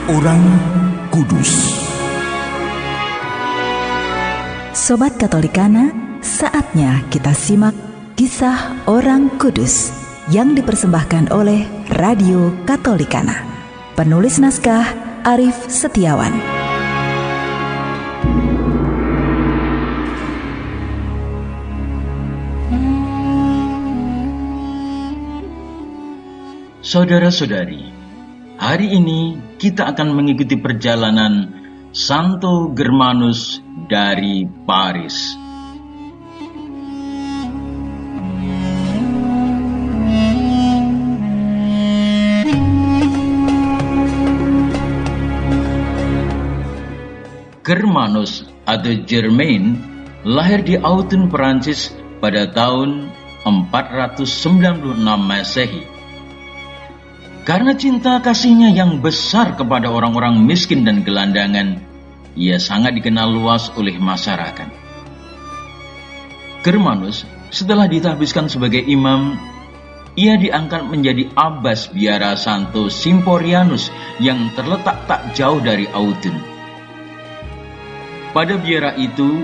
Orang Kudus. Sobat Katolikana, saatnya kita simak kisah orang kudus yang dipersembahkan oleh Radio Katolikana. Penulis naskah Arif Setiawan. Saudara-saudari, hari ini kita akan mengikuti perjalanan Santo Germanus dari Paris. Germanus atau Germain lahir di Autun, Perancis pada tahun 496 Masehi. Karena cinta kasihnya yang besar kepada orang-orang miskin dan gelandangan, ia sangat dikenal luas oleh masyarakat. Germanus setelah ditahbiskan sebagai imam, ia diangkat menjadi abbas biara Santo Symphorianus yang terletak tak jauh dari Autun. Pada biara itu,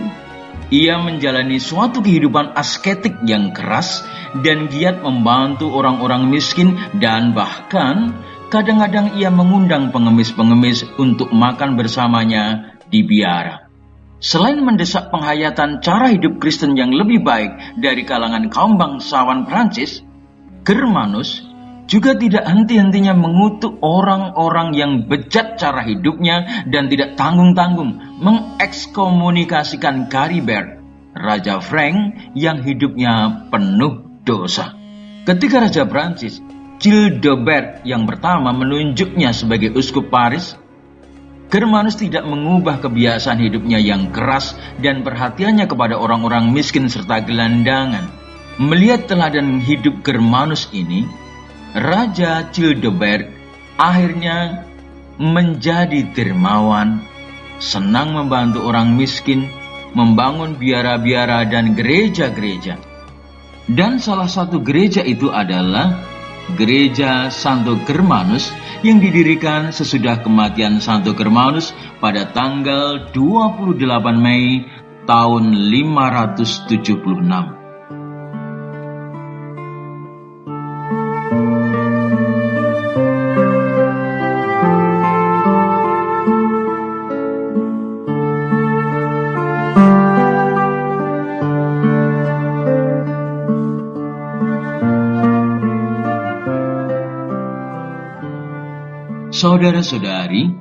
ia menjalani suatu kehidupan asketik yang keras dan giat membantu orang-orang miskin, dan bahkan kadang-kadang ia mengundang pengemis-pengemis untuk makan bersamanya di biara. Selain mendesak penghayatan cara hidup Kristen yang lebih baik dari kalangan kaum bangsawan Prancis, Germanus juga tidak henti-hentinya mengutuk orang-orang yang bejat cara hidupnya dan tidak tanggung-tanggung mengekskomunikasikan Caribert, Raja Frank yang hidupnya penuh dosa. Ketika Raja Prancis, Childebert yang pertama menunjuknya sebagai uskup Paris, Germanus tidak mengubah kebiasaan hidupnya yang keras dan perhatiannya kepada orang-orang miskin serta gelandangan. Melihat teladan hidup Germanus ini, Raja Childebert akhirnya menjadi dermawan, senang membantu orang miskin, membangun biara-biara dan gereja-gereja. Dan salah satu gereja itu adalah Gereja Santo Germanus yang didirikan sesudah kematian Santo Germanus pada tanggal 28 Mei tahun 576. Saudara-saudari,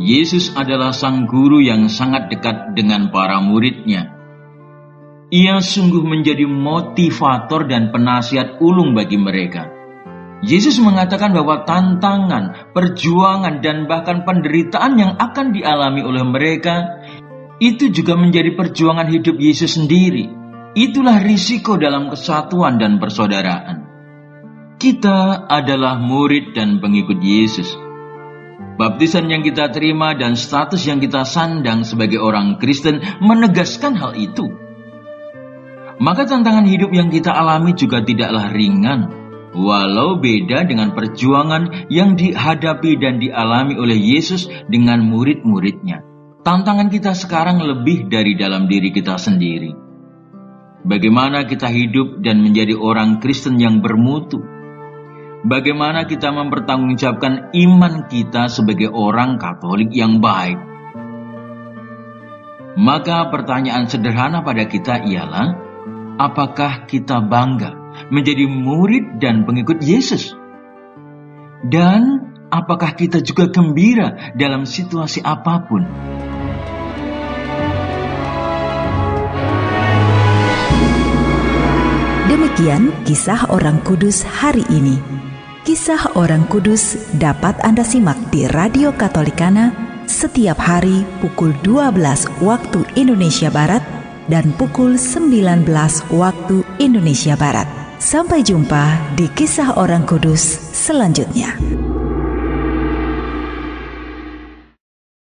Yesus adalah sang guru yang sangat dekat dengan para muridnya. Ia sungguh menjadi motivator dan penasihat ulung bagi mereka. Yesus mengatakan bahwa tantangan, perjuangan, dan bahkan penderitaan yang akan dialami oleh mereka itu juga menjadi perjuangan hidup Yesus sendiri. Itulah risiko dalam kesatuan dan persaudaraan. Kita adalah murid dan pengikut Yesus. Baptisan yang kita terima dan status yang kita sandang sebagai orang Kristen menegaskan hal itu. Maka tantangan hidup yang kita alami juga tidaklah ringan, walau beda dengan perjuangan yang dihadapi dan dialami oleh Yesus dengan murid-muridnya. Tantangan kita sekarang lebih dari dalam diri kita sendiri. Bagaimana kita hidup dan menjadi orang Kristen yang bermutu? Bagaimana kita mempertanggungjawabkan iman kita sebagai orang Katolik yang baik? Maka pertanyaan sederhana pada kita ialah, apakah kita bangga menjadi murid dan pengikut Yesus? Dan apakah kita juga gembira dalam situasi apapun? Demikian kisah orang kudus hari ini. Kisah orang kudus dapat Anda simak di Radio Katolikana setiap hari pukul 12 waktu Indonesia Barat dan pukul 19 waktu Indonesia Barat. Sampai jumpa di kisah orang kudus selanjutnya.